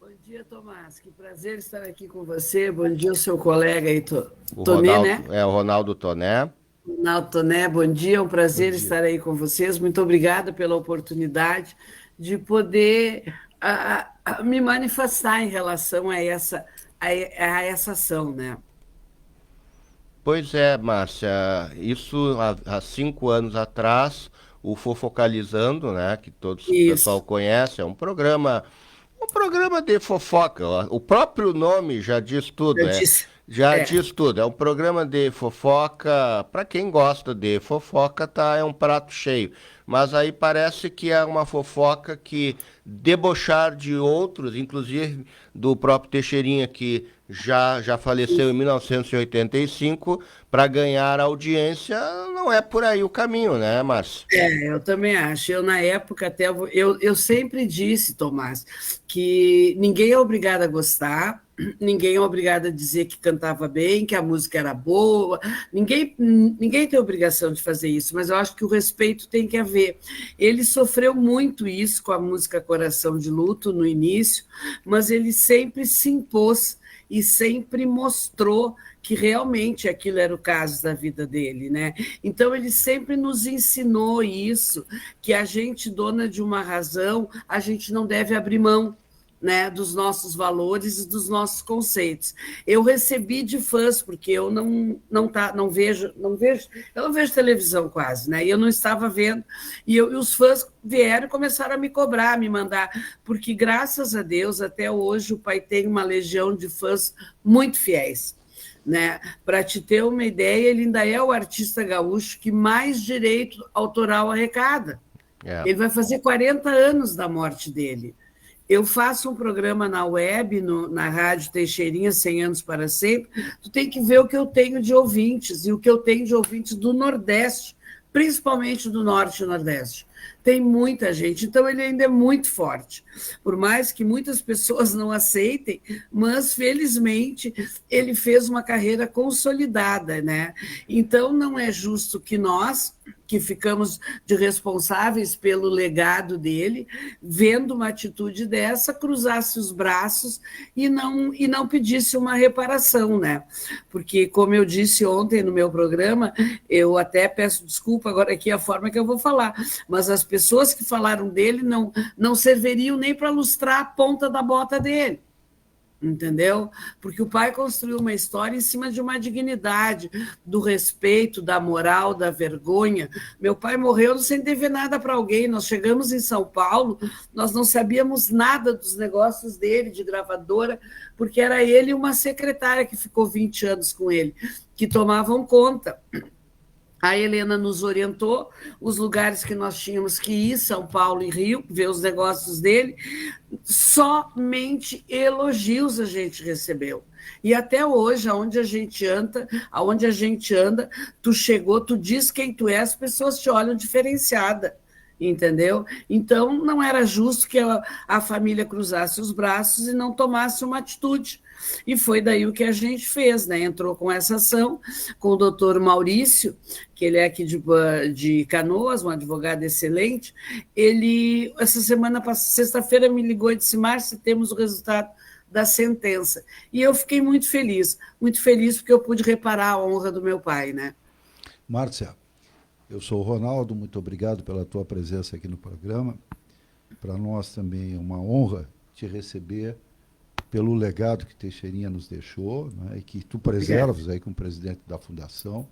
Bom dia, Tomás. Que prazer estar aqui com você. Bom dia, o seu colega aí, O Tonê, Ronaldo, né? o Ronaldo Toné. Ronaldo Toné, bom dia. É um Bom prazer dia. estar aí com vocês. Muito obrigada pela oportunidade de poder me manifestar em relação a essa ação, né? Pois é, Márcia, isso há 5 anos atrás, o Fofocalizando, né, que todos o pessoal Isso, conhece, é um programa de fofoca. Ó. O próprio nome já diz tudo, eu disse. já É, diz tudo. É um programa de fofoca. Para quem gosta de fofoca, tá, é um prato cheio. Mas aí parece que é uma fofoca que debochar de outros, inclusive do próprio Teixeirinha, que já faleceu em 1985, para ganhar audiência, não é por aí o caminho, né, Márcio? eu também acho. Eu, na época, até eu sempre disse, Tomás, que ninguém é obrigado a gostar, ninguém é obrigado a dizer que cantava bem, que a música era boa, ninguém tem obrigação de fazer isso, mas eu acho que o respeito tem que haver. Ele sofreu muito isso com a música Coração de Luto no início, mas ele sempre se impôs e sempre mostrou que realmente aquilo era o caso da vida dele, né? Então ele sempre nos ensinou isso, que a gente, dona de uma razão, a gente não deve abrir mão, né, dos nossos valores e dos nossos conceitos. Eu recebi de fãs, porque eu não vejo, eu não vejo televisão quase, né? E eu não estava vendo, e os fãs vieram e começaram a me cobrar, a me mandar, porque graças a Deus até hoje o pai tem uma legião de fãs muito fiéis. Né? Para te ter uma ideia, ele ainda é o artista gaúcho que mais direito autoral arrecada. É. Ele vai fazer 40 anos da morte dele. Eu faço um programa na web, na Rádio Teixeirinha, 100 anos para sempre. Tu tem que ver o que eu tenho de ouvintes, e o que eu tenho de ouvintes do Nordeste, principalmente do Norte e Nordeste. Tem muita gente, então ele ainda é muito forte. Por mais que muitas pessoas não aceitem, mas felizmente ele fez uma carreira consolidada, né? Então não é justo que nós, que ficamos de responsáveis pelo legado dele, vendo uma atitude dessa, cruzasse os braços e não pedisse uma reparação, né? Porque, como eu disse ontem no meu programa, eu até peço desculpa agora aqui a forma que eu vou falar, mas as pessoas que falaram dele não serviriam nem para lustrar a ponta da bota dele. Entendeu? Porque o pai construiu uma história em cima de uma dignidade, do respeito, da moral, da vergonha. Meu pai morreu sem dever nada para alguém. Nós chegamos em São Paulo, nós não sabíamos nada dos negócios dele, de gravadora, porque era ele e uma secretária que ficou 20 anos com ele, que tomavam conta. A Helena nos orientou, os lugares que nós tínhamos que ir, São Paulo e Rio, ver os negócios dele. Somente elogios a gente recebeu. E até hoje, aonde a gente anda, tu chegou, tu diz quem tu é, as pessoas te olham diferenciada. Entendeu? Então, não era justo que a família cruzasse os braços e não tomasse uma atitude. E foi daí o que a gente fez, né? Entrou com essa ação, com o doutor Maurício, que ele é aqui de Canoas, um advogado excelente. Ele, essa semana, sexta-feira, me ligou e disse: Márcia, temos o resultado da sentença. E eu fiquei muito feliz porque eu pude reparar a honra do meu pai, né? Márcia, eu sou o Ronaldo, muito obrigado pela tua presença aqui no programa. Para nós também é uma honra te receber pelo legado que Teixeirinha nos deixou, né, e que tu preservas aí como presidente da Fundação,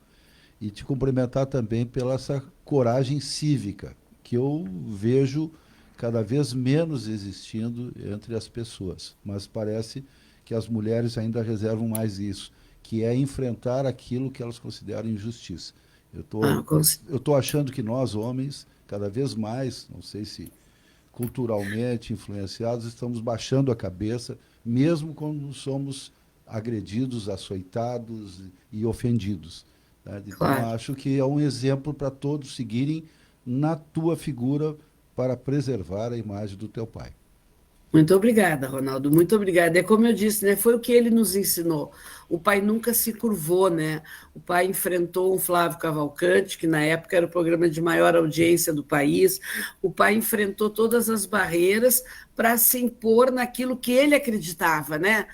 e te cumprimentar também pela essa coragem cívica que eu vejo cada vez menos existindo entre as pessoas, mas parece que as mulheres ainda reservam mais isso, que é enfrentar aquilo que elas consideram injustiça. Eu tô achando que nós, homens, cada vez mais, não sei se culturalmente influenciados, estamos baixando a cabeça, mesmo quando somos agredidos, açoitados e ofendidos. Né? Então, Claro. acho que é um exemplo para todos seguirem na tua figura para preservar a imagem do teu pai. Muito obrigada, Ronaldo, muito obrigada. É como eu disse, né? Foi o que ele nos ensinou. O pai nunca se curvou, né? O pai enfrentou um Flávio Cavalcante, que na época era o programa de maior audiência do país. O pai enfrentou todas as barreiras para se impor naquilo que ele acreditava, né?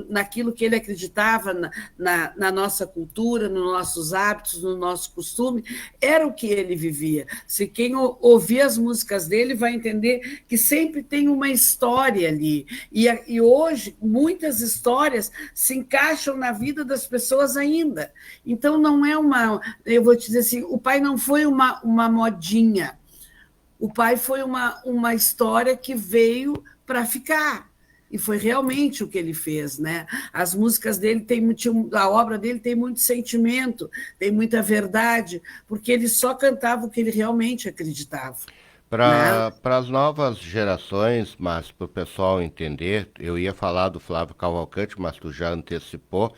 Naquilo que ele acreditava, na nossa cultura, nos nossos hábitos, no nosso costume, era o que ele vivia. Se quem ouvir as músicas dele vai entender que sempre tem uma história ali. E hoje, muitas histórias se encaixam na vida das pessoas ainda. Então, não é eu vou te dizer assim, o pai não foi uma modinha. O pai foi uma história que veio para ficar. E foi realmente o que ele fez, né? As músicas dele a obra dele tem muito sentimento, tem muita verdade, porque ele só cantava o que ele realmente acreditava. Para Né? as novas gerações, mas para o pessoal entender, eu ia falar do Flávio Cavalcante, mas tu já antecipou.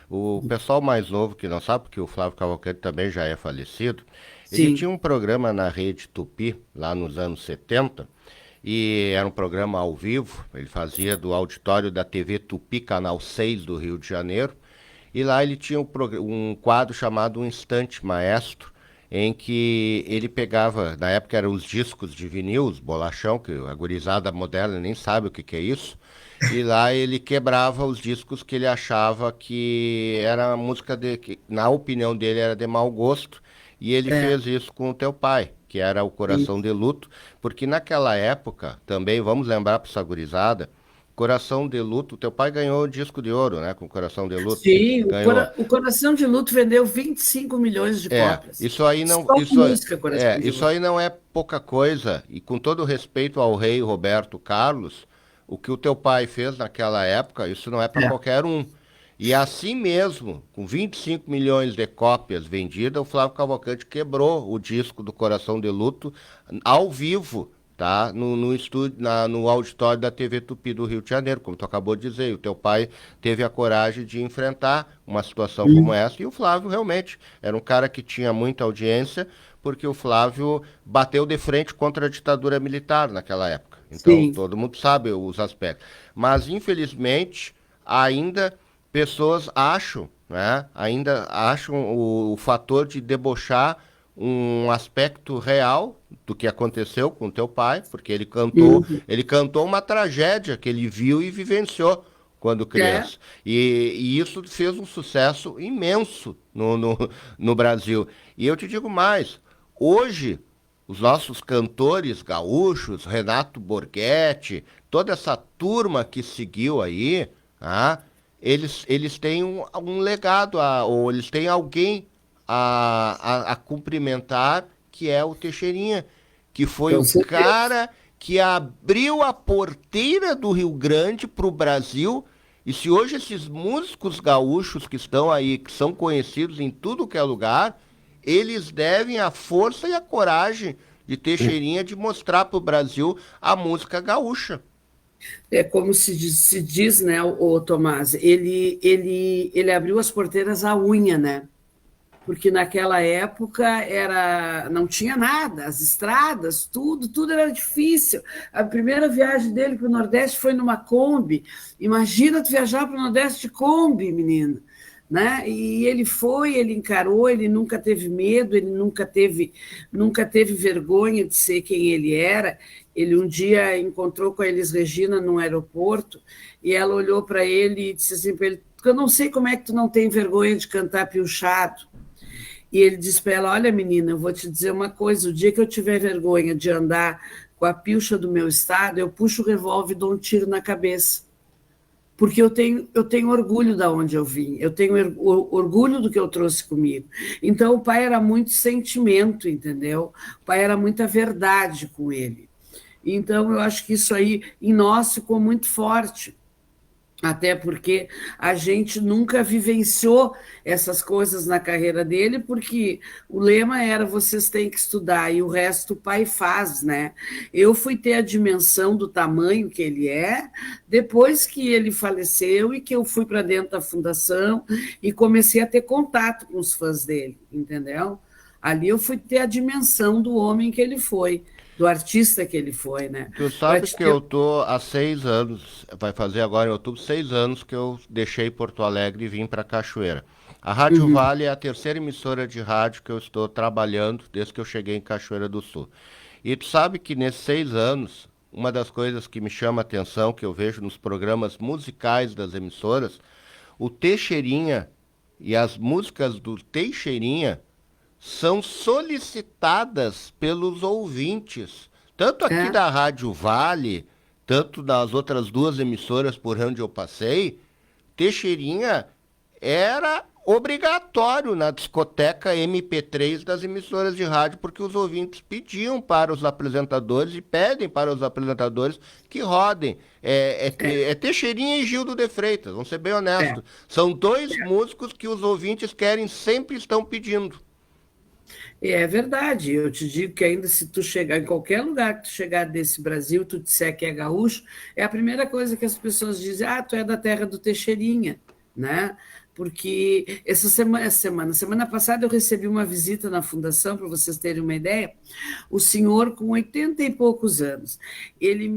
O pessoal mais novo que não sabe, porque o Flávio Cavalcante também já é falecido, ele Sim. tinha um programa na Rede Tupi, lá nos anos 70, e era um programa ao vivo, ele fazia do auditório da TV Tupi, Canal 6 do Rio de Janeiro, e lá ele tinha um quadro chamado Um Instante Maestro, em que ele pegava, na época eram os discos de vinil, os bolachão, que a gurizada moderna nem sabe o que é isso, e lá ele quebrava os discos que ele achava que era música que, na opinião dele, era de mau gosto, e ele É, fez isso com o Teu Pai, que era o Coração de Luto, porque naquela época, também, vamos lembrar para essa gurizada, Coração de Luto, o Teu Pai ganhou o disco de ouro, né, com Coração de Luto, sim, ganhou. o Coração de Luto vendeu 25 milhões de cópias. Isso aí não, Só com música Coração de isso Luto. aí não é pouca coisa, e com todo respeito ao rei Roberto Carlos, o que o teu pai fez naquela época, isso não é para É. qualquer um. E assim mesmo, com 25 milhões de cópias vendidas, o Flávio Cavalcante quebrou o disco do Coração de Luto ao vivo, tá? No estúdio, no auditório da TV Tupi do Rio de Janeiro, como tu acabou de dizer. O teu pai teve a coragem de enfrentar uma situação como essa, e o Flávio realmente era um cara que tinha muita audiência, porque o Flávio bateu de frente contra a ditadura militar naquela época. Então, Sim. todo mundo sabe os aspectos. Mas, infelizmente, ainda pessoas acham, né? Ainda acham o fator de debochar um aspecto real do que aconteceu com teu pai, porque Uhum. ele cantou uma tragédia que ele viu e vivenciou quando É. criança. E isso fez um sucesso imenso no Brasil. E eu te digo mais, hoje os nossos cantores gaúchos, Renato Borghetti, toda essa turma que seguiu aí, ah, eles têm um legado, ou eles têm alguém a cumprimentar, que é o Teixeirinha, que foi Com o certeza. cara que abriu a porteira do Rio Grande para o Brasil. E se hoje esses músicos gaúchos que estão aí, que são conhecidos em tudo que é lugar, eles devem a força e a coragem de Teixeirinha de mostrar para o Brasil a música gaúcha. É como se diz, né, o Tomás, ele abriu as porteiras à unha, né? Porque naquela época não tinha nada, as estradas, tudo era difícil. A primeira viagem dele para o Nordeste foi numa Kombi. Imagina tu viajar para o Nordeste de Kombi, menina. Né? E ele foi, ele encarou, ele nunca teve medo, ele nunca teve vergonha de ser quem ele era. Ele um dia encontrou com a Elis Regina num aeroporto e ela olhou para ele e disse assim para ele: eu não sei como é que tu não tem vergonha de cantar piochado. E ele disse para ela: olha, menina, eu vou te dizer uma coisa: o dia que eu tiver vergonha de andar com a pilcha do meu estado, eu puxo o revólver e dou um tiro na cabeça. Porque eu tenho orgulho da onde eu vim, eu tenho orgulho do que eu trouxe comigo. Então, o pai era muito sentimento, entendeu? O pai era muita verdade com ele. Então, eu acho que isso aí em nós ficou muito forte. Até porque a gente nunca vivenciou essas coisas na carreira dele, porque o lema era vocês têm que estudar e o resto o pai faz, né? Eu fui ter a dimensão do tamanho que ele é depois que ele faleceu e que eu fui para dentro da fundação e comecei a ter contato com os fãs dele, entendeu? Ali eu fui ter a dimensão do homem que ele foi. do artista que ele foi, né? Tu sabe que eu tô há 6 anos, vai fazer agora em outubro, 6 anos que eu deixei Porto Alegre e vim para Cachoeira. A Rádio Vale é a terceira emissora de rádio que eu estou trabalhando desde que eu cheguei em Cachoeira do Sul. E tu sabe que nesses 6 anos, uma das coisas que me chama a atenção, que eu vejo nos programas musicais das emissoras, o Teixeirinha e as músicas do Teixeirinha são solicitadas pelos ouvintes, tanto aqui da Rádio Vale, tanto das outras duas emissoras por onde eu passei. Teixeirinha era obrigatório na discoteca MP3 das emissoras de rádio, porque os ouvintes pediam para os apresentadores e pedem para os apresentadores que rodem. É Teixeirinha e Gildo de Freitas, vamos ser bem honestos. São dois músicos que os ouvintes querem, sempre estão pedindo. É verdade, eu te digo que ainda se tu chegar em qualquer lugar que tu chegar desse Brasil, tu disser que é gaúcho, é a primeira coisa que as pessoas dizem, tu é da terra do Teixeirinha, né? Porque semana passada eu recebi uma visita na fundação, para vocês terem uma ideia, o senhor com 80 e poucos anos, ele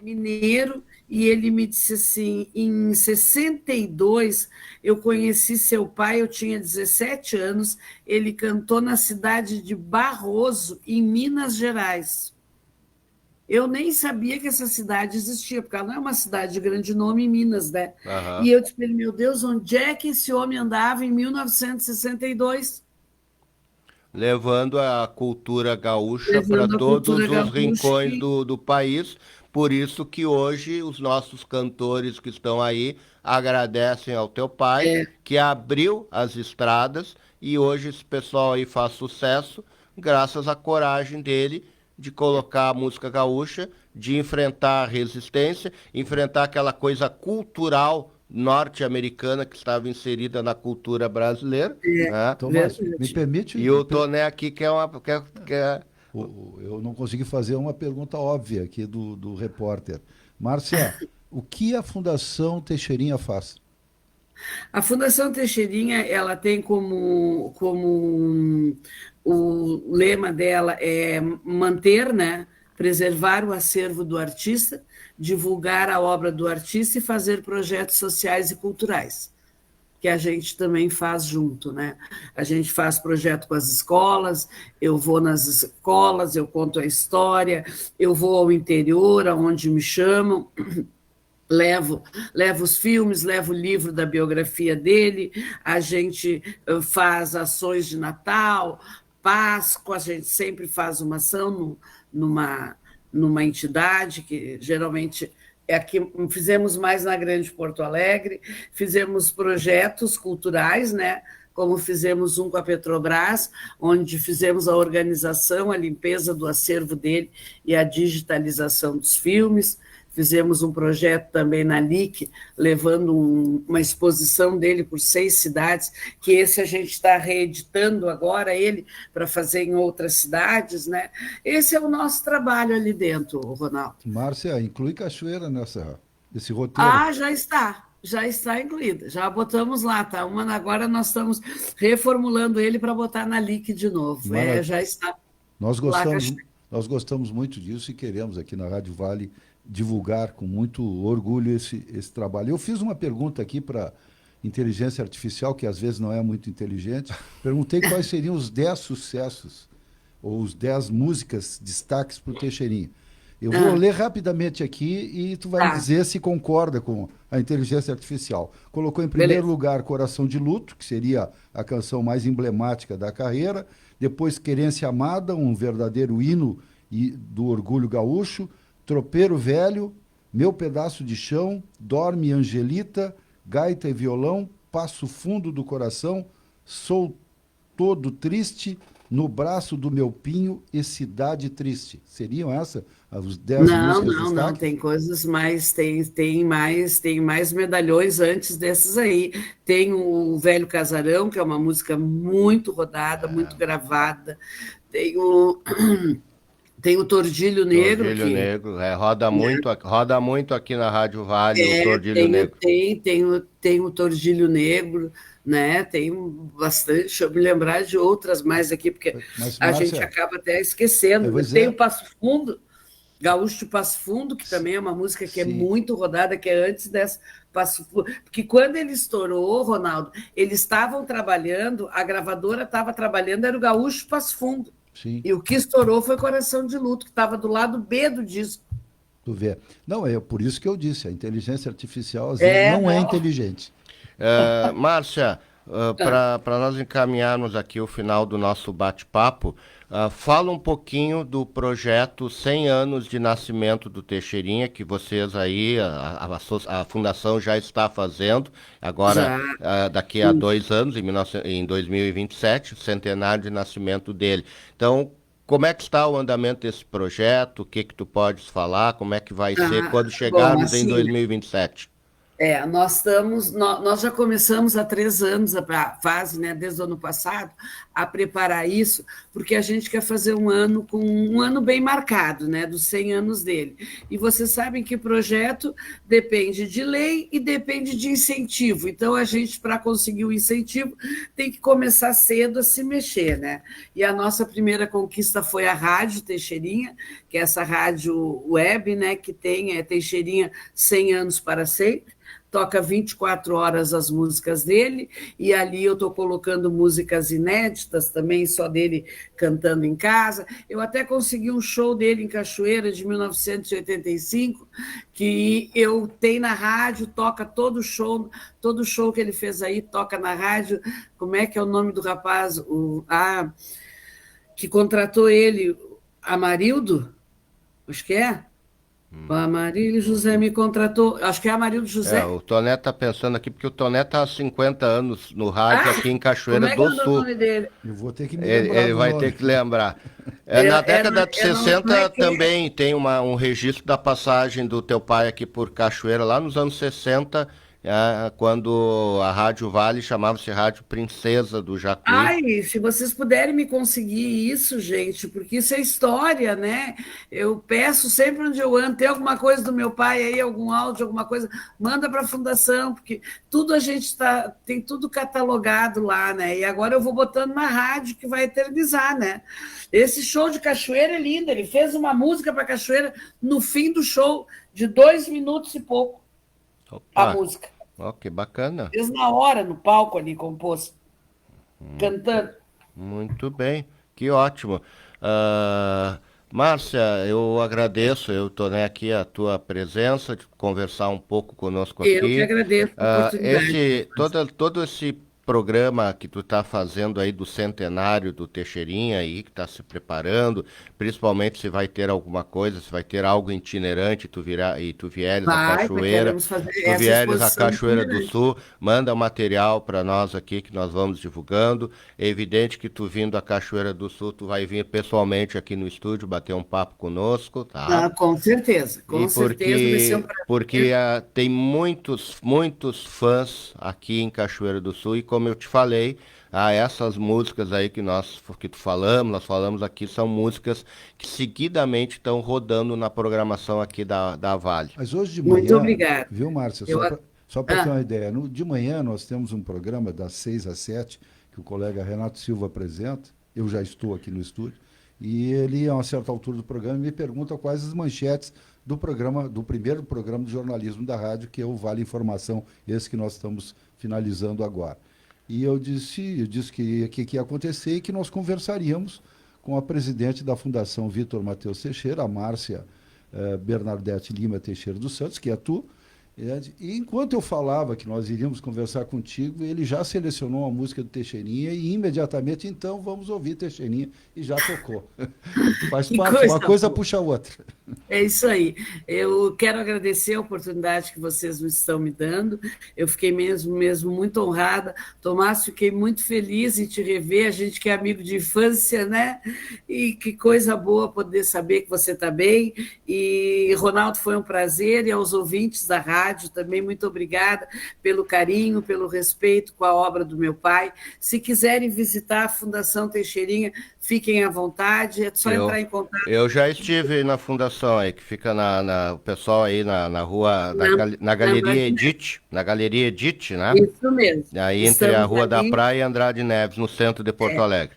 mineiro, e ele me disse assim, em 62, eu conheci seu pai, eu tinha 17 anos, ele cantou na cidade de Barroso, em Minas Gerais. Eu nem sabia que essa cidade existia, porque ela não é uma cidade de grande nome em Minas, né? E eu disse, meu Deus, onde é que esse homem andava em 1962? Levando a cultura gaúcha para todos os rincões do país. Por isso que hoje os nossos cantores que estão aí agradecem ao teu pai, que abriu as estradas, e hoje esse pessoal aí faz sucesso graças à coragem dele de colocar a música gaúcha, de enfrentar a resistência, enfrentar aquela coisa cultural norte-americana que estava inserida na cultura brasileira. Né? Tomás, me permite... E o Toné aqui quer Eu não consegui fazer uma pergunta óbvia aqui do repórter. Márcia, o que a Fundação Teixeirinha faz? A Fundação Teixeirinha, ela tem como o lema dela é manter, né, preservar o acervo do artista, divulgar a obra do artista e fazer projetos sociais e culturais, que a gente também faz junto, né? A gente faz projeto com as escolas, eu vou nas escolas, eu conto a história, eu vou ao interior, aonde me chamam, levo os filmes, levo o livro da biografia dele, a gente faz ações de Natal, Páscoa, a gente sempre faz uma ação numa entidade, que geralmente é aqui, fizemos mais na Grande Porto Alegre, fizemos projetos culturais, né? Como fizemos um com a Petrobras, onde fizemos a organização, a limpeza do acervo dele e a digitalização dos filmes. Fizemos um projeto também na LIC, levando uma exposição dele por 6 cidades, que esse a gente está reeditando agora, ele, para fazer em outras cidades, né? Esse é o nosso trabalho ali dentro, Ronaldo. Márcia, inclui Cachoeira nesse roteiro? Já está incluída, já botamos lá, tá? Agora nós estamos reformulando ele para botar na LIC de novo. Já está. Nós gostamos muito disso e queremos aqui na Rádio Vale divulgar com muito orgulho esse trabalho. Eu fiz uma pergunta aqui para inteligência artificial, que às vezes não é muito inteligente. Perguntei quais seriam os 10 sucessos, ou os 10 músicas, destaques para o Teixeirinha. Eu vou ler rapidamente aqui e tu vai dizer se concorda com a inteligência artificial. Colocou em primeiro lugar Coração de Luto, que seria a canção mais emblemática da carreira. Depois Querência Amada, um verdadeiro hino do orgulho gaúcho. Tropeiro Velho, Meu Pedaço de Chão, Dorme Angelita, Gaita e Violão, Passo Fundo do Coração, Sou Todo Triste, No Braço do Meu Pinho e Cidade Triste. Seriam essas os 10 músicas? Não, tem coisas mais, tem mais medalhões antes dessas aí. Tem o Velho Casarão, que é uma música muito rodada, muito gravada. Tem o Tordilho Negro, Tordilho que Negro, roda muito aqui na Rádio Vale, o Tordilho tem, Negro. tem o Tordilho Negro, né? Tem bastante, deixa eu me lembrar de outras mais aqui, porque Mas, a gente Márcia, acaba até esquecendo. pois Tem é, o Passo Fundo, Gaúcho de Passo Fundo, que também é uma música que é sim, muito rodada, que é antes dessa Passo Fundo. Porque quando ele estourou, Ronaldo, eles estavam trabalhando, a gravadora estava trabalhando, era o Gaúcho de Passo Fundo. sim, E o que estourou foi Coração de Luto, que estava do lado B do disco. tu vê. Não, é por isso que eu disse, a inteligência artificial às vezes não é Não. inteligente. Márcia, para nós encaminharmos aqui o final do nosso bate-papo, fala um pouquinho do projeto 100 anos de nascimento do Teixeirinha, que vocês aí, a Fundação já está fazendo, agora Já. daqui a 2 anos, em 2027, o centenário de nascimento dele. Então, como é que está o andamento desse projeto? O que que tu podes falar? Como é que vai ser quando Bom, chegarmos em assim, 2027? nós já começamos há 3 anos a fase, né, desde o ano passado, a preparar isso, porque a gente quer fazer um ano bem marcado, né, dos 100 anos dele. E vocês sabem que projeto depende de lei e depende de incentivo. Então, a gente, para conseguir o incentivo, tem que começar cedo a se mexer, né? E a nossa primeira conquista foi a Rádio Teixeirinha, que é essa rádio web, né, que tem Teixeirinha 100 anos para sempre. Toca 24 horas as músicas dele, e ali eu estou colocando músicas inéditas também, só dele cantando em casa. Eu até consegui um show dele em Cachoeira, de 1985, que eu tenho na rádio, toca todo show que ele fez aí, toca na rádio. Como é que é o nome do rapaz? Que contratou ele, Amarildo? Acho que é. O Amarildo José me contratou, acho que é Amarildo José. O Toné tá pensando aqui, porque o Toné tá há 50 anos no rádio Ah, aqui em como Cachoeira é que é do o Sul. nome dele? Eu vou ter que me lembrar Ele do vai nome. ter que lembrar. Na É, década de não é 60 que é. também tem um registro da passagem do teu pai aqui por Cachoeira, lá nos anos 60, quando a Rádio Vale chamava-se Rádio Princesa do Jacuí. Ai, se vocês puderem me conseguir isso, gente, porque isso é história, né? Eu peço sempre onde eu ando, tem alguma coisa do meu pai aí, algum áudio, alguma coisa, manda para a fundação, porque tudo a gente tem tudo catalogado lá, né? E agora eu vou botando na rádio que vai eternizar, né? Esse show de Cachoeira é lindo, ele fez uma música para Cachoeira no fim do show, de 2 minutos e pouco, a Opa, música. ó, que bacana. Fez na hora, no palco ali, compôs, cantando. Muito bem, que ótimo. Márcia, eu agradeço, eu tornei aqui a tua presença, de conversar um pouco conosco Eu que aqui. agradeço a oportunidade. Todo esse programa que tu está fazendo aí do centenário do Teixeirinha aí, que está se preparando, principalmente se vai ter alguma coisa, se vai ter algo itinerante, tu vieres à Cachoeira, Queremos fazer tu essa vieres à exposição Cachoeira do itinerante. Sul, manda material para nós aqui que nós vamos divulgando. É evidente que tu vindo à Cachoeira do Sul, tu vai vir pessoalmente aqui no estúdio bater um papo conosco, tá? Com certeza vai ser um Porque prazer. tem muitos fãs aqui em Cachoeira do Sul e como eu te falei, essas músicas aí nós falamos aqui, são músicas que seguidamente estão rodando na programação aqui da Vale. Mas hoje de Muito manhã, obrigada. viu, Márcia? Eu, Só para ter uma ideia, de manhã nós temos um programa das 6 às 7, que o colega Renato Silva apresenta. Eu já estou aqui no estúdio. E ele, a uma certa altura do programa, me pergunta quais as manchetes do programa, do primeiro programa de jornalismo da rádio, que é o Vale Informação, esse que nós estamos finalizando agora. E eu disse que ia acontecer e que nós conversaríamos com a presidente da Fundação Vitor Matheus Teixeira, a Márcia Bernadette Lima Teixeira dos Santos, que é tu. E enquanto eu falava que nós iríamos conversar contigo, ele já selecionou a música do Teixeirinha e imediatamente, então, vamos ouvir Teixeirinha, e já tocou. Faz que parte, uma coisa boa. puxa a outra. É isso aí. Eu quero agradecer a oportunidade que vocês me estão me dando. Eu fiquei mesmo muito honrada. Tomás, fiquei muito feliz em te rever. A gente que é amigo de infância, né? E que coisa boa poder saber que você está bem. E, Ronaldo, foi um prazer. E aos ouvintes da rádio, rádio também, muito obrigada pelo carinho, pelo respeito com a obra do meu pai. Se quiserem visitar a Fundação Teixeirinha, fiquem à vontade, é só entrar em contato. Eu já estive na fundação aí, que fica o pessoal aí na rua, na Galeria Edith, né? Isso mesmo. Aí entre a Rua da ali, Praia e Andrade Neves, no centro de Porto Alegre.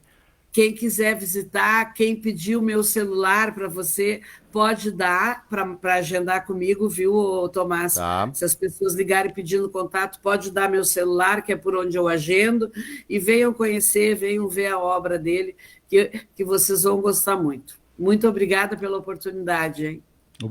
Quem quiser visitar, quem pedir o meu celular para você, pode dar para agendar comigo, viu, Tomás? Tá. Se as pessoas ligarem pedindo contato, pode dar meu celular, que é por onde eu agendo, e venham conhecer, venham ver a obra dele, que vocês vão gostar muito. Muito obrigada pela oportunidade, hein?